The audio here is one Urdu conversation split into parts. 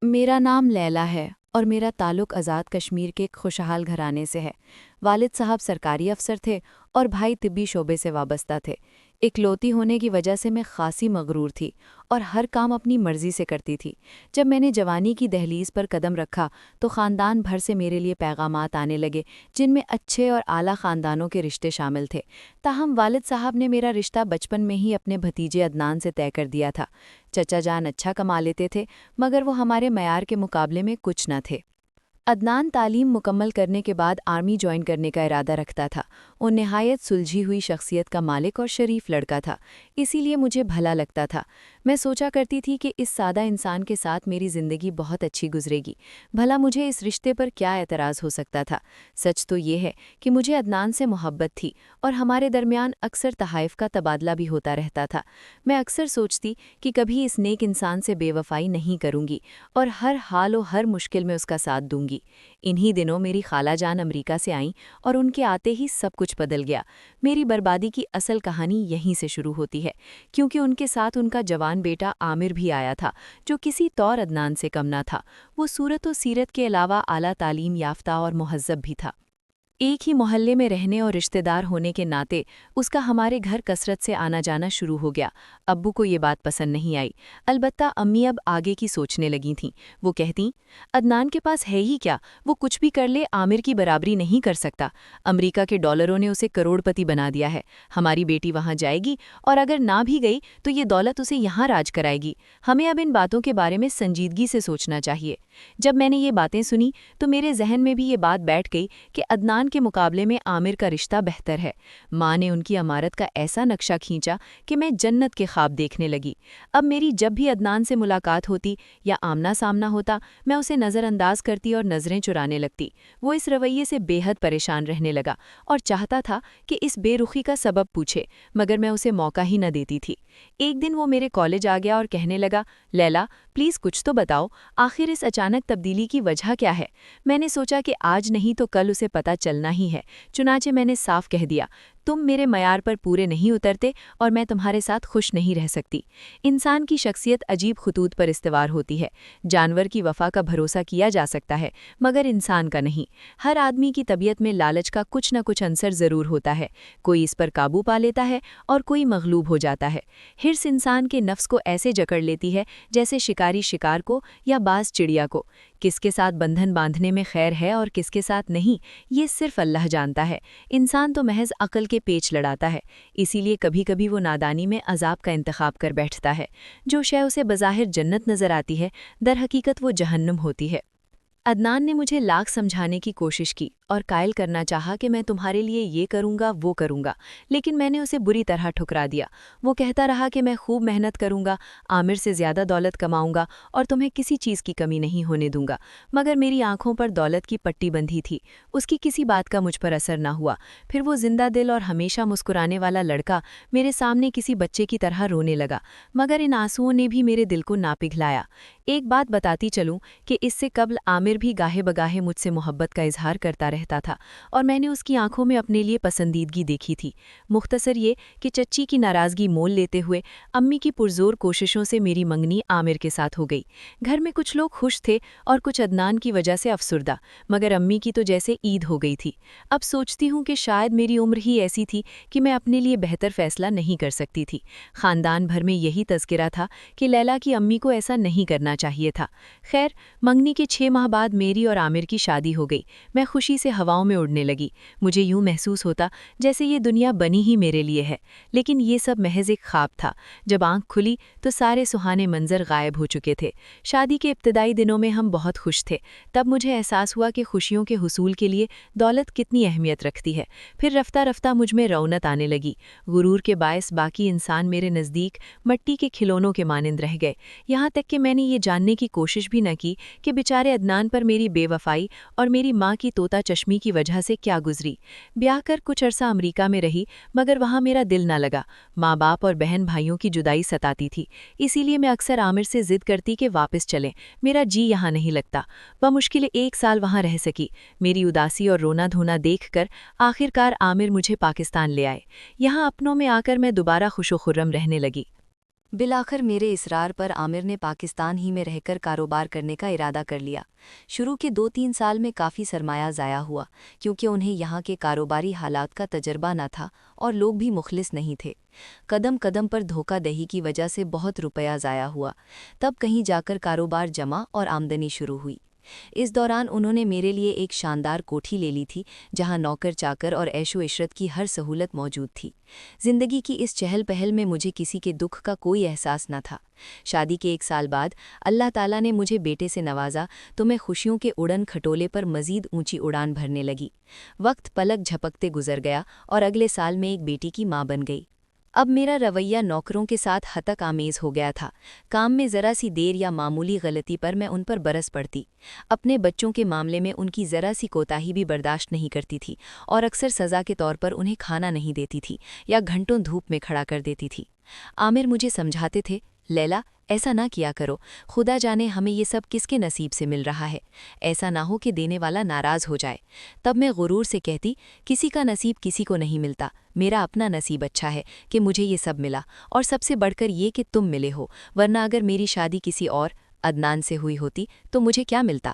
میرا نام لیلا ہے اور میرا تعلق آزاد کشمیر کے ایک خوشحال گھرانے سے ہے۔ والد صاحب سرکاری افسر تھے اور بھائی طبی شعبے سے وابستہ تھے۔ اکلوتی ہونے کی وجہ سے میں خاصی مغرور تھی اور ہر کام اپنی مرضی سے کرتی تھی۔ جب میں نے جوانی کی دہلیز پر قدم رکھا تو خاندان بھر سے میرے لیے پیغامات آنے لگے، جن میں اچھے اور اعلیٰ خاندانوں کے رشتے شامل تھے۔ تاہم والد صاحب نے میرا رشتہ بچپن میں ہی اپنے بھتیجے عدنان سے طے کر دیا تھا۔ چچا جان اچھا کما لیتے تھے، مگر وہ ہمارے معیار کے مقابلے میں کچھ نہ تھے۔ عدنان تعلیم مکمل کرنے کے بعد آرمی جوائن کرنے کا ارادہ رکھتا تھا۔ وہ نہایت سلجھی ہوئی شخصیت کا مالک اور شریف لڑکا تھا، اسی لیے مجھے بھلا لگتا تھا۔ میں سوچا کرتی تھی کہ اس سادہ انسان کے ساتھ میری زندگی بہت اچھی گزرے گی۔ بھلا مجھے اس رشتے پر کیا اعتراض ہو سکتا تھا؟ سچ تو یہ ہے کہ مجھے عدنان سے محبت تھی اور ہمارے درمیان اکثر تحائف کا تبادلہ بھی ہوتا رہتا تھا۔ میں اکثر سوچتی کہ کبھی اس نیک انسان سے بے وفائی نہیں کروں گی اور ہر حال و ہر مشکل میں اس کا ساتھ دوں گی۔ انہی دنوں میری خالہ جان امریکہ سے آئیں اور ان کے آتے ہی سب کچھ بدل گیا۔ میری بربادی کی اصل کہانی یہیں سے شروع ہوتی ہے، کیونکہ ان کے ساتھ ان کا جوان بیٹا عامر بھی آیا تھا، جو کسی طور عدنان سے کم نہ تھا۔ وہ صورت و سیرت کے علاوہ اعلیٰ تعلیم یافتہ اور مہذب بھی تھا۔ ایک ہی محلے میں رہنے اور رشتہ دار ہونے کے ناطے اس کا ہمارے گھر کثرت سے آنا جانا شروع ہو گیا۔ ابو کو یہ بات پسند نہیں آئی، البتہ امی اب آگے کی سوچنے لگی تھیں۔ وہ کہتیں، عدنان کے پاس ہے ہی کیا، وہ کچھ بھی کر لے عامر کی برابری نہیں کر سکتا۔ امریکہ کے ڈالروں نے اسے کروڑ پتی بنا دیا ہے۔ ہماری بیٹی وہاں جائے گی اور اگر نہ بھی گئی تو یہ دولت اسے یہاں راج کرائے گی۔ ہمیں اب ان باتوں کے بارے میں سنجیدگی سے سوچنا چاہیے۔ جب میں نے یہ باتیں سنی تو میرے ذہن میں بھی یہ بات بیٹھ گئی کہ عدنان کے مقابلے میں عامر کا رشتہ بہتر ہے۔ ماں نے ان کی عمارت کا ایسا نقشہ کھینچا کہ میں جنت کے خواب دیکھنے لگی۔ اب میری جب بھی عدنان سے ملاقات ہوتی یا آمنا سامنا ہوتا، میں اسے نظر انداز کرتی اور نظریں چرانے لگتی۔ وہ اس رویے سے بے حد پریشان رہنے لگا اور چاہتا تھا کہ اس بے رخی کا سبب پوچھے، مگر میں اسے موقع ہی نہ دیتی تھی۔ ایک دن وہ میرے کالج آ گیا اور کہنے لگا، لیلا پلیز کچھ تو بتاؤ، آخر اس اچانک تبدیلی کی وجہ کیا ہے؟ میں نے سوچا کہ آج نہیں تو کل اسے پتہ چلنا ہی ہے، چنانچہ میں نے صاف کہہ دیا، تم میرے معیار پر پورے نہیں اترتے اور میں تمہارے ساتھ خوش نہیں رہ سکتی۔ انسان کی شخصیت عجیب خطوط پر استوار ہوتی ہے۔ جانور کی وفا کا بھروسہ کیا جا سکتا ہے، مگر انسان کا نہیں۔ ہر آدمی کی طبیعت میں لالچ کا کچھ نہ کچھ عنصر ضرور ہوتا ہے، کوئی اس پر قابو پا لیتا ہے اور کوئی مغلوب ہو جاتا ہے۔ حرص انسان کے نفس کو ایسے جکڑ لیتی ہے جیسے شکاری شکار کو یا باز چڑیا کو۔ کس کے ساتھ بندھن باندھنے میں خیر ہے اور کس کے ساتھ نہیں، یہ صرف اللہ جانتا ہے۔ انسان تو محض عقل کے پیچ لڑاتا ہے، اسی لیے کبھی کبھی وہ نادانی میں عذاب کا انتخاب کر بیٹھتا ہے۔ جو شے اسے بظاہر جنت نظر آتی ہے، در حقیقت وہ جہنم ہوتی ہے۔ عدنان نے مجھے لاکھ سمجھانے کی کوشش کی اور قائل کرنا چاہا کہ میں تمہارے لیے یہ کروں گا وہ کروں گا، لیکن میں نے اسے بری طرح ٹھکرا دیا۔ وہ کہتا رہا کہ میں خوب محنت کروں گا، عامر سے زیادہ دولت کماؤں گا اور تمہیں کسی چیز کی کمی نہیں ہونے دوں گا، مگر میری آنکھوں پر دولت کی پٹی بندھی تھی۔ اس کی کسی بات کا مجھ پر اثر نہ ہوا۔ پھر وہ زندہ دل اور ہمیشہ مسکرانے والا لڑکا میرے سامنے کسی بچے کی طرح رونے لگا، مگر ان آنسوؤں نے بھی میرے دل کو نہ پگھلایا۔ ایک بات بتاتی چلوں کہ اس سے قبل عامر بھی گاہے بگاہے مجھ سے محبت کا اظہار کرتا رہتا تھا اور میں نے اس کی آنکھوں میں اپنے لیے پسندیدگی دیکھی تھی۔ مختصر یہ کہ چچی کی ناراضگی مول لیتے ہوئے امی کی پرزور کوششوں سے میری منگنی عامر کے ساتھ ہو گئی۔ گھر میں کچھ لوگ خوش تھے اور کچھ عدنان کی وجہ سے افسردہ، مگر امی کی تو جیسے عید ہو گئی تھی۔ اب سوچتی ہوں کہ شاید میری عمر ہی ایسی تھی کہ میں اپنے لیے بہتر فیصلہ نہیں کر سکتی تھی۔ خاندان بھر میں یہی تذکرہ تھا کہ لیلا کی امی کو ایسا نہیں کرنا چاہیے تھا۔ خیر، منگنی کے 6 ماہ بعد میری اور عامر کی شادی ہو گئی۔ میں خوشی سے ہواؤں میں اڑنے لگی۔ مجھے یوں محسوس ہوتا جیسے یہ دنیا بنی ہی میرے لیے ہے، لیکن یہ سب محض ایک خواب تھا۔ جب آنکھ کھلی تو سارے سہانے منظر غائب ہو چکے تھے۔ شادی کے ابتدائی دنوں میں ہم بہت خوش تھے۔ تب مجھے احساس ہوا کہ خوشیوں کے حصول کے لیے دولت کتنی اہمیت رکھتی ہے۔ پھر رفتہ رفتہ مجھ میں رونت آنے لگی۔ غرور کے باعث باقی انسان میرے نزدیک مٹی کے کھلونوں کے مانند رہ گئے، یہاں تک کہ میں نے یہ جاننے کی کوشش بھی نہ کی کہ بیچارے عدنان پر میری بے وفائی اور میری ماں کی طوطا چشمی کی وجہ سے کیا گزری۔ بیاہ کر کچھ عرصہ امریکہ میں رہی، مگر وہاں میرا دل نہ لگا۔ ماں باپ اور بہن بھائیوں کی جدائی ستاتی تھی، اسی لیے میں اکثر عامر سے ضد کرتی کہ واپس چلیں، میرا جی یہاں نہیں لگتا۔ بمشکل 1 سال وہاں رہ سکی۔ میری اداسی اور رونا دھونا دیکھ کر آخرکار عامر مجھے پاکستان لے آئے۔ یہاں اپنوں میں آ کر میں دوبارہ خوش و خرم رہنے لگی۔ بالآخر میرے اصرار پر عامر نے پاکستان ہی میں رہ کر کاروبار کرنے کا ارادہ کر لیا۔ شروع کے 2-3 سال میں کافی سرمایہ ضائع ہوا کیونکہ انہیں یہاں کے کاروباری حالات کا تجربہ نہ تھا اور لوگ بھی مخلص نہیں تھے۔ قدم قدم پر دھوکہ دہی کی وجہ سے بہت روپیہ ضائع ہوا، تب کہیں جا کر کاروبار جمع اور آمدنی شروع ہوئی۔ اس دوران انہوں نے میرے لیے ایک شاندار کوٹھی لے لی تھی جہاں نوکر چاکر اور عیش و عشرت کی ہر سہولت موجود تھی۔ زندگی کی اس چہل پہل میں مجھے کسی کے دکھ کا کوئی احساس نہ تھا۔ شادی کے 1 سال بعد اللہ تعالیٰ نے مجھے بیٹے سے نوازا تو میں خوشیوں کے اڑن کھٹولے پر مزید اونچی اڑان بھرنے لگی۔ وقت پلک جھپکتے گزر گیا اور اگلے سال میں ایک بیٹی کی ماں بن گئی۔ اب میرا رویہ نوکروں کے ساتھ ہتک آمیز ہو گیا تھا۔ کام میں ذرا سی دیر یا معمولی غلطی پر میں ان پر برس پڑتی۔ اپنے بچوں کے معاملے میں ان کی ذرا سی کوتاہی بھی برداشت نہیں کرتی تھی اور اکثر سزا کے طور پر انہیں کھانا نہیں دیتی تھی یا گھنٹوں دھوپ میں کھڑا کر دیتی تھی۔ عامر مجھے سمجھاتے تھے، لیلا ایسا نہ کیا کرو، خدا جانے ہمیں یہ سب کس کے نصیب سے مل رہا ہے، ایسا نہ ہو کہ دینے والا ناراض ہو جائے۔ تب میں غرور سے کہتی، کسی کا نصیب کسی کو نہیں ملتا، میرا اپنا نصیب اچھا ہے کہ مجھے یہ سب ملا، اور سب سے بڑھ کر یہ کہ تم ملے ہو، ورنہ اگر میری شادی کسی اور عدنان سے ہوئی ہوتی تو مجھے کیا ملتا؟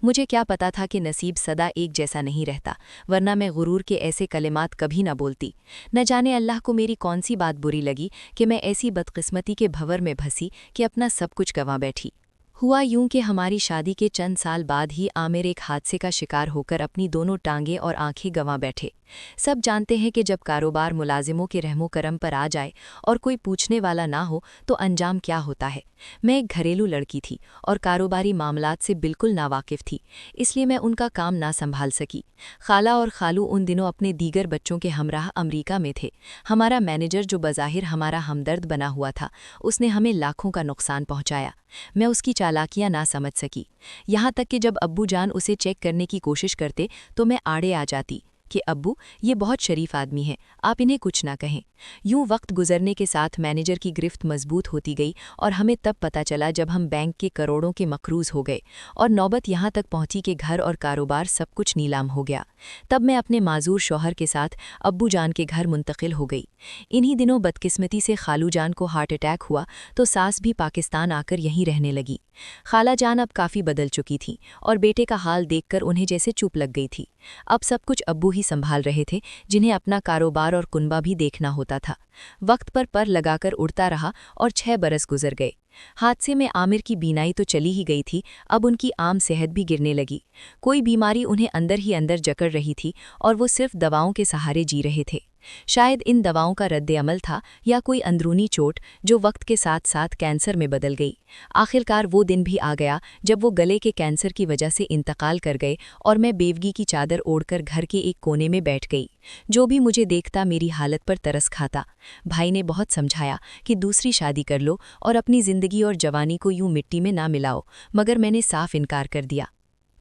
مجھے کیا پتا تھا کہ نصیب سدا ایک جیسا نہیں رہتا، ورنہ میں غرور کے ایسے کلمات کبھی نہ بولتی۔ نہ جانے اللہ کو میری کون سی بات بری لگی کہ میں ایسی بدقسمتی کے بھور میں پھنسی کہ اپنا سب کچھ گنوا بیٹھی۔ ہوا یوں کہ ہماری شادی کے چند سال بعد ہی عامر ایک حادثے کا شکار ہو کر اپنی دونوں ٹانگیں اور آنکھیں گنوا بیٹھے۔ سب جانتے ہیں کہ جب کاروبار ملازموں کے رحم و کرم پر آ جائے اور کوئی پوچھنے والا نہ ہو تو انجام کیا ہوتا ہے۔ میں ایک گھریلو لڑکی تھی اور کاروباری معاملات سے بالکل ناواقف تھی، اس لیے میں ان کا کام نہ سنبھال سکی۔ خالہ اور خالو ان دنوں اپنے دیگر بچوں کے ہمراہ امریکہ میں تھے۔ ہمارا مینیجر جو بظاہر ہمارا ہمدرد بنا ہوا تھا، اس نے ہمیں لاکھوں کا نقصان پہنچایا۔ میں اس کی چالاکیاں نہ سمجھ سکی، یہاں تک کہ جب ابو جان اسے چیک کرنے کی کوشش کرتے تو میں آڑے آ جاتی کہ ابو یہ بہت شریف آدمی ہیں، آپ انہیں کچھ نہ کہیں۔ یوں وقت گزرنے کے ساتھ مینیجر کی گرفت مضبوط ہوتی گئی اور ہمیں تب پتہ چلا جب ہم بینک کے کروڑوں کے مقروض ہو گئے اور نوبت یہاں تک پہنچی کہ گھر اور کاروبار سب کچھ نیلام ہو گیا۔ تب میں اپنے معذور شوہر کے ساتھ ابو جان کے گھر منتقل ہو گئی۔ انہی دنوں بدقسمتی سے خالو جان کو ہارٹ اٹیک ہوا تو ساس بھی پاکستان آ کر یہیں رہنے لگی۔ خالہ جان اب کافی بدل چکی تھیں اور بیٹے کا حال دیکھ کر انہیں جیسے چوپ لگ گئی تھی۔ اب سب کچھ ابو ہی سنبھال رہے تھے، جنہیں اپنا کاروبار اور کنبہ بھی دیکھنا ہوتا تھا۔ وقت پر لگا کر اڑتا رہا اور 6 برس گزر گئے۔ حادثے میں عامر کی بینائی تو چلی ہی گئی تھی، اب ان کی عام صحت بھی گرنے لگی۔ کوئی بیماری انہیں اندر ہی اندر جکڑ رہی تھی اور وہ صرف دواؤں کے سہارے جی رہے تھے۔ شاید ان دواؤں کا رد عمل تھا یا کوئی اندرونی چوٹ جو وقت کے ساتھ ساتھ کینسر میں بدل گئی۔ آخرکار وہ دن بھی آ گیا جب وہ گلے کے کینسر کی وجہ سے انتقال کر گئے اور میں بیوگی کی چادر اوڑھ کر گھر کے ایک کونے میں بیٹھ گئی۔ جو بھی مجھے دیکھتا میری حالت پر ترس کھاتا۔ بھائی نے بہت سمجھایا کہ دوسری شادی کر لو اور اپنی زندگی اور جوانی کو یوں مٹی میں نہ ملاؤ، مگر میں نے صاف انکار کر دیا۔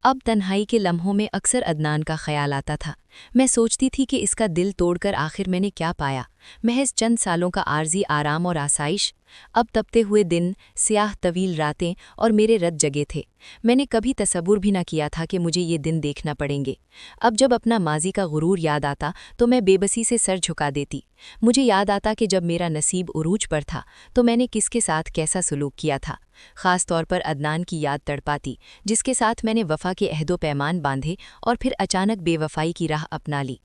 اب تنہائی کے لمحوں میں اکثر عدنان کا خیال آتا تھا۔ میں سوچتی تھی کہ اس کا دل توڑ کر آخر میں نے کیا پایا، محض چند سالوں کا عارضی آرام اور آسائش۔ اب تپتے ہوئے دن، سیاہ طویل راتیں اور میرے رت جگے تھے۔ میں نے کبھی تصور بھی نہ کیا تھا کہ مجھے یہ دن دیکھنا پڑیں گے۔ اب جب اپنا ماضی کا غرور یاد آتا تو میں بے بسی سے سر جھکا دیتی۔ مجھے یاد آتا کہ جب میرا نصیب عروج پر تھا تو میں نے کس کے ساتھ کیسا سلوک کیا تھا۔ خاص طور پر عدنان کی یاد تڑپاتی، جس کے ساتھ میں نے وفا کے عہد و پیمان باندھے اور پھر اچانک بے وفائی کی راہ اپنا لی۔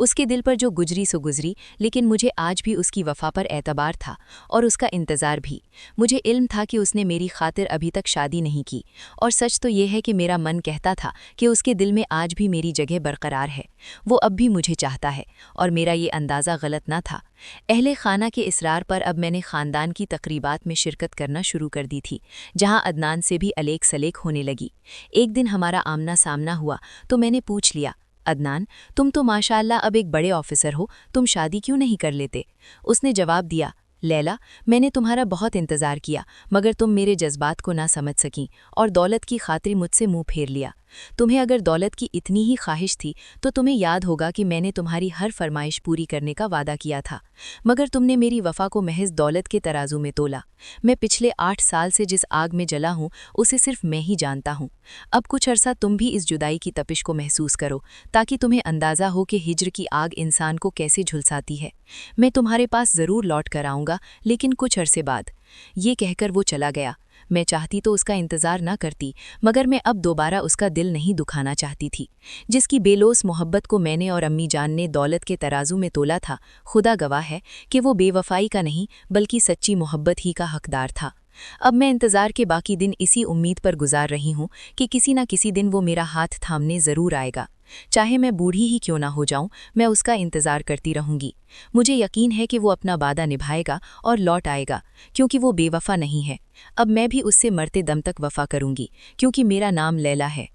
اس کے دل پر جو گزری سو گزری، لیکن مجھے آج بھی اس کی وفا پر اعتبار تھا اور اس کا انتظار بھی۔ مجھے علم تھا کہ اس نے میری خاطر ابھی تک شادی نہیں کی، اور سچ تو یہ ہے کہ میرا من کہتا تھا کہ اس کے دل میں آج بھی میری جگہ برقرار ہے، وہ اب بھی مجھے چاہتا ہے، اور میرا یہ اندازہ غلط نہ تھا۔ اہل خانہ کے اصرار پر اب میں نے خاندان کی تقریبات میں شرکت کرنا شروع کر دی تھی، جہاں عدنان سے بھی الیک سلیک ہونے لگی۔ ایک دن ہمارا آمنا سامنا ہوا تو میں نے پوچھ لیا، عدنان تم تو ماشاءاللہ اب ایک بڑے آفیسر ہو، تم شادی کیوں نہیں کر لیتے؟ اس نے جواب دیا، لیلا میں نے تمہارا بہت انتظار کیا، مگر تم میرے جذبات کو نہ سمجھ سکیں اور دولت کی خاطر مجھ سے منہ پھیر لیا۔ تمہیں اگر دولت کی اتنی ہی خواہش تھی تو تمہیں یاد ہوگا کہ میں نے تمہاری ہر فرمائش پوری کرنے کا وعدہ کیا تھا، مگر تم نے میری وفا کو محض دولت کے ترازو میں تولا۔ میں پچھلے 8 سال سے جس آگ میں جلا ہوں اسے صرف میں ہی جانتا ہوں۔ اب کچھ عرصہ تم بھی اس جدائی کی تپش کو محسوس کرو تاکہ تمہیں اندازہ ہو کہ ہجر کی آگ انسان کو کیسے جھلساتی ہے۔ میں تمہارے پاس ضرور لوٹ کر آؤں گا، لیکن کچھ عرصے بعد۔ یہ کہہ کر وہ چلا گیا۔ میں چاہتی تو اس کا انتظار نہ کرتی، مگر میں اب دوبارہ اس کا دل نہیں دکھانا چاہتی تھی۔ جس کی بے لوث محبت کو میں نے اور امی جان نے دولت کے ترازو میں تولا تھا، خدا گواہ ہے کہ وہ بے وفائی کا نہیں بلکہ سچی محبت ہی کا حقدار تھا۔ اب میں انتظار کے باقی دن اسی امید پر گزار رہی ہوں کہ کسی نہ کسی دن وہ میرا ہاتھ تھامنے ضرور آئے گا۔ چاہے میں بوڑھی ہی کیوں نہ ہو جاؤں، میں اس کا انتظار کرتی رہوں گی۔ مجھے یقین ہے کہ وہ اپنا وعدہ نبھائے گا اور لوٹ آئے گا، کیونکہ وہ بے وفا نہیں ہے۔ اب میں بھی اس سے مرتے دم تک وفا کروں گی، کیونکہ میرا نام لیلا ہے۔